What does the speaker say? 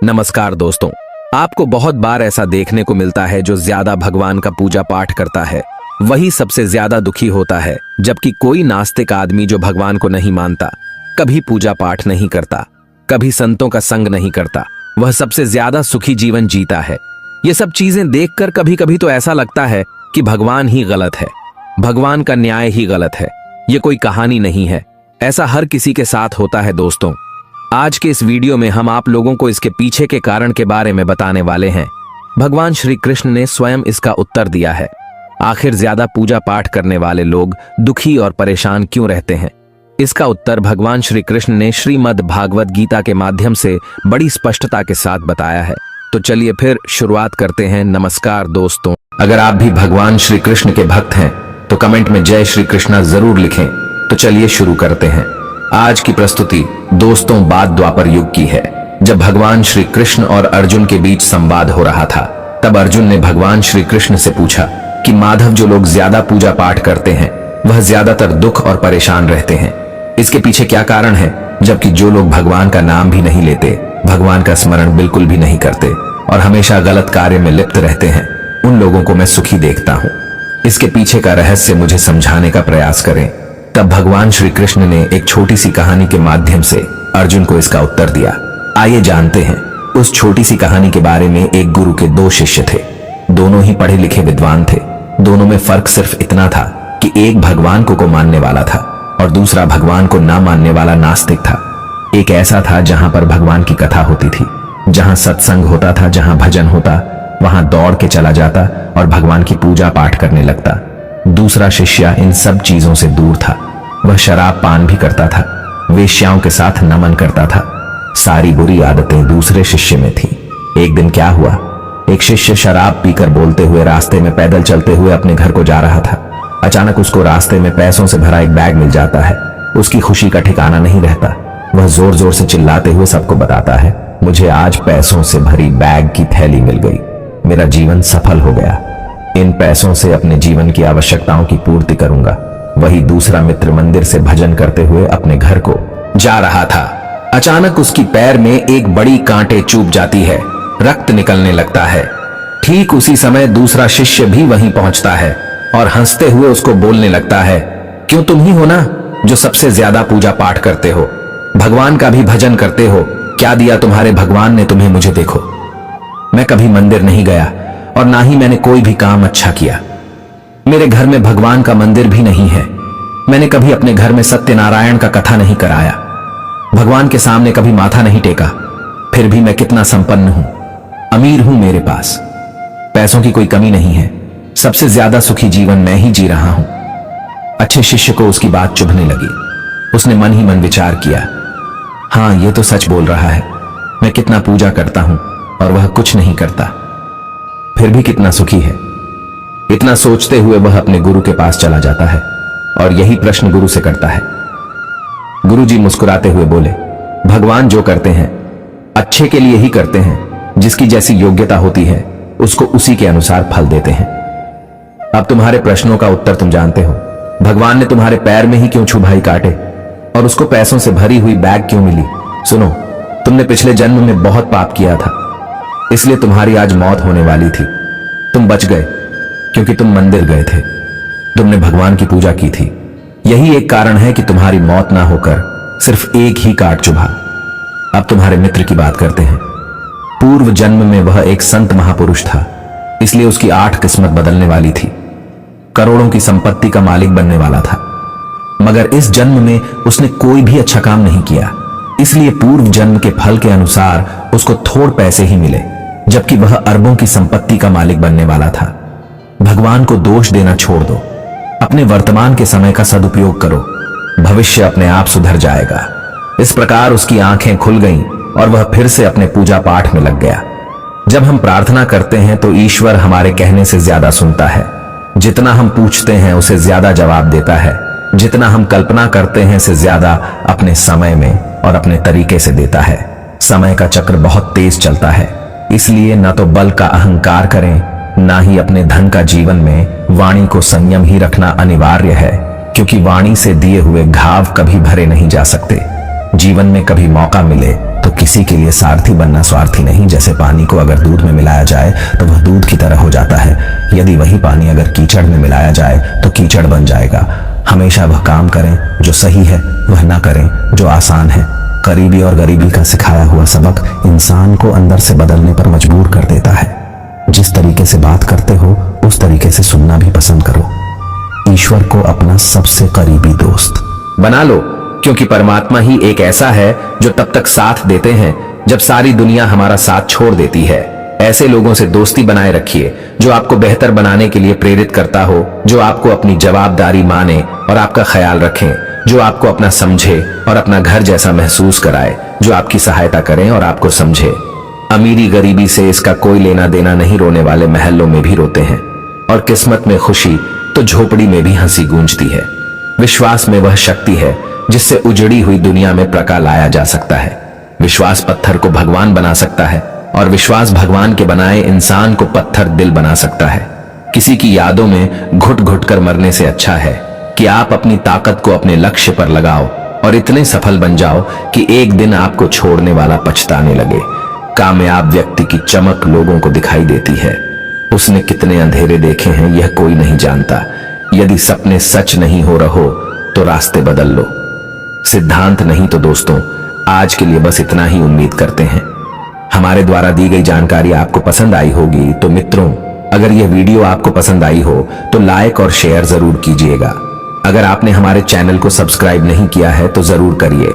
नमस्कार दोस्तों। आपको बहुत बार ऐसा देखने को मिलता है जो ज्यादा भगवान का पूजा पाठ करता है वही सबसे ज्यादा दुखी होता है, जबकि कोई नास्तिक आदमी जो भगवान को नहीं मानता, कभी पूजा पाठ नहीं करता, कभी संतों का संग नहीं करता, वह सबसे ज्यादा सुखी जीवन जीता है। ये सब चीजें देखकर कभी कभी तो ऐसा लगता है कि भगवान ही गलत है, भगवान का न्याय ही गलत है। ये कोई कहानी नहीं है, ऐसा हर किसी के साथ होता है दोस्तों। आज के इस वीडियो में हम आप लोगों को इसके पीछे के कारण के बारे में बताने वाले हैं। भगवान श्री कृष्ण ने स्वयं इसका उत्तर दिया है। आखिर ज्यादा पूजा पाठ करने वाले लोग दुखी और परेशान क्यों रहते हैं? इसका उत्तर भगवान श्री कृष्ण ने श्रीमद् भागवत गीता के माध्यम से बड़ी स्पष्टता के साथ बताया है। तो चलिए फिर शुरुआत करते हैं। नमस्कार दोस्तों, अगर आप भी भगवान श्री कृष्ण के भक्त हैं तो कमेंट में जय श्री कृष्णा जरूर लिखें। तो चलिए शुरू करते हैं। आज की प्रस्तुति दोस्तों बात द्वापर युग की है, जब भगवान श्री कृष्ण और अर्जुन के बीच संवाद हो रहा था। तब अर्जुन ने भगवान श्री कृष्ण से पूछा कि माधव, जो लोग ज्यादा पूजा पाठ करते हैं वह ज्यादातर दुख और परेशान रहते हैं, इसके पीछे क्या कारण है? जबकि जो लोग भगवान का नाम भी नहीं लेते, भगवान का स्मरण बिल्कुल भी नहीं करते और हमेशा गलत कार्य में लिप्त रहते हैं, उन लोगों को मैं सुखी देखता हूँ। इसके पीछे का रहस्य मुझे समझाने का प्रयास करें। तब भगवान श्री कृष्ण ने एक छोटी सी कहानी के माध्यम से अर्जुन को इसका उत्तर दिया। आइए जानते हैं। उस छोटी सी कहानी के बारे में। एक गुरु के दो शिष्य थे, दोनों ही पढ़े लिखे विद्वान थे। दोनों में फर्क सिर्फ इतना था कि एक भगवान को मानने वाला था और दूसरा भगवान को ना मानने वाला नास्तिक था। एक ऐसा था जहां पर भगवान की कथा होती थी, जहां सत्संग होता था, जहां भजन होता, वहां दौड़ के चला जाता और भगवान की पूजा पाठ करने लगता। दूसरा शिष्य इन सब चीजों से दूर था। वह शराब पान भी करता था, वेश्याओं के साथ नमन करता था। सारी बुरी आदतें दूसरे शिष्य में थी। एक दिन क्या हुआ, एक शिष्य शराब पीकर बोलते हुए रास्ते में पैदल चलते हुए अपने घर को जा रहा था। अचानक उसको रास्ते में पैसों से भरा एक बैग मिल जाता है। उसकी खुशी का ठिकाना नहीं रहता। वह जोर जोर से चिल्लाते हुए सबको बताता है, मुझे आज पैसों से भरी बैग की थैली मिल गई, मेरा जीवन सफल हो गया। इन पैसों से अपने जीवन की आवश्यकताओं की पूर्ति करूंगा। वही दूसरा मित्र मंदिर से भजन करते हुए अपने घर को जा रहा था। अचानक उसकी पैर में एक बड़ी कांटे चुभ जाती है, रक्त निकलने लगता है। ठीक उसी समय दूसरा शिष्य भी वहीं पहुंचता है और हंसते हुए उसको बोलने लगता है, क्यों, तुम ही हो ना जो सबसे ज्यादा पूजा पाठ करते हो, भगवान का भी भजन करते हो, क्या दिया तुम्हारे भगवान ने तुम्हें? मुझे देखो, मैं कभी मंदिर नहीं गया और ना ही मैंने कोई भी काम अच्छा किया। मेरे घर में भगवान का मंदिर भी नहीं है। मैंने कभी अपने घर में सत्यनारायण का कथा नहीं कराया, भगवान के सामने कभी माथा नहीं टेका। फिर भी मैं कितना संपन्न हूं, अमीर हूं, मेरे पास पैसों की कोई कमी नहीं है। सबसे ज्यादा सुखी जीवन मैं ही जी रहा हूं। अच्छे शिष्य को उसकी बात चुभने लगी। उसने मन ही मन विचार किया, हां, यह तो सच बोल रहा है। मैं कितना पूजा करता हूं और वह कुछ नहीं करता, फिर भी कितना सुखी है। इतना सोचते हुए वह अपने गुरु के पास चला जाता है और यही प्रश्न गुरु से करता है। गुरुजी मुस्कुराते हुए बोले, भगवान जो करते हैं अच्छे के लिए ही करते हैं। जिसकी जैसी योग्यता होती है उसको उसी के अनुसार फल देते हैं। अब तुम्हारे प्रश्नों का उत्तर तुम जानते हो। भगवान ने तुम्हारे पैर में ही क्यों छुभाई काटे और उसको पैसों से भरी हुई बैग क्यों मिली? सुनो, तुमने पिछले जन्म में बहुत पाप किया था, इसलिए तुम्हारी आज मौत होने वाली थी। तुम बच गए क्योंकि तुम मंदिर गए थे, तुमने भगवान की पूजा की थी। यही एक कारण है कि तुम्हारी मौत ना होकर सिर्फ एक ही काट चुभा। अब तुम्हारे मित्र की बात करते हैं। पूर्व जन्म में वह एक संत महापुरुष था, इसलिए उसकी 8 किस्मत बदलने वाली थी। करोड़ों की संपत्ति का मालिक बनने वाला था, मगर इस जन्म में उसने कोई भी अच्छा काम नहीं किया, इसलिए पूर्व जन्म के फल के अनुसार उसको थोड़ पैसे ही मिले, जबकि वह अरबों की संपत्ति का मालिक बनने वाला था। भगवान को दोष देना छोड़ दो, अपने वर्तमान के समय का सदुपयोग करो, भविष्य अपने आप सुधर जाएगा। इस प्रकार उसकी आंखें खुल गईं और वह फिर से अपने पूजा पाठ में लग गया। जब हम प्रार्थना करते हैं तो ईश्वर हमारे कहने से ज्यादा सुनता है। जितना हम पूछते हैं उसे ज्यादा जवाब देता है। जितना हम कल्पना करते हैं से ज्यादा अपने समय में और अपने तरीके से देता है। समय का चक्र बहुत तेज चलता है, इसलिए न तो बल का अहंकार करें, ना ही अपने धन का जीवन में वाणी को संयम ही रखना अनिवार्य है, क्योंकि वाणी से दिए हुए घाव कभी भरे नहीं जा सकते। जीवन में कभी मौका मिले तो किसी के लिए सारथी बनना स्वार्थी नहीं। जैसे पानी को अगर दूध में मिलाया जाए तो वह दूध की तरह हो जाता है, यदि वही पानी अगर कीचड़ में मिलाया जाए तो कीचड़ बन जाएगा। हमेशा वह काम करें जो सही है, वह ना करें जो आसान है। करीबी और गरीबी का सिखाया हुआ सबक इंसान को अंदर से बदलने पर मजबूर कर देता है। जिस तरीके से बात करते हो उस तरीके से सुनना भी पसंद करो। ईश्वर को अपना सबसे करीबी दोस्त बना लो, क्योंकि परमात्मा ही एक ऐसा है जो तब तक साथ देते हैं जब सारी दुनिया हमारा साथ छोड़ देती है। ऐसे लोगों से दोस्ती बनाए रखिए जो आपको बेहतर बनाने के लिए प्रेरित करता हो, जो आपको अपनी जवाबदारी माने और आपका ख्याल रखें, जो आपको अपना समझे और अपना घर जैसा महसूस कराए, जो आपकी सहायता करें और आपको समझे। अमीरी गरीबी से इसका कोई लेना देना नहीं। रोने वाले महल्लों में भी रोते हैं और किस्मत में खुशी तो झोपड़ी में भी हंसी गूंजती है। विश्वास में वह शक्ति है जिससे उजड़ी हुई दुनिया में प्रकाश लाया जा सकता है। विश्वास पत्थर को भगवान बना सकता है और विश्वास भगवान के बनाए इंसान को पत्थर दिल बना सकता है। किसी की यादों में घुट घुट कर मरने से अच्छा है कि आप अपनी ताकत को अपने लक्ष्य पर लगाओ और इतने सफल बन जाओ कि एक दिन आपको छोड़ने वाला पछताने लगे। कामयाब व्यक्ति की चमक लोगों को दिखाई देती है। उसने कितने अंधेरे देखे हैं यह कोई नहीं जानता। यदि सपने सच नहीं हो रहो तो रास्ते बदल लो। सिद्धांत नहीं तो दोस्तों, आज के लिए बस इतना ही उम्मीद करते हैं। हमारे द्वारा दी गई जानकारी आपको पसंद आई होगी तो मित्रों, अगर यह वीडियो आपको पसंद आई हो तो लाइक और शेयर जरूर कीजिएगा। अगर आपने हमारे चैनल को सब्सक्राइब नहीं किया है तो जरूर करिए।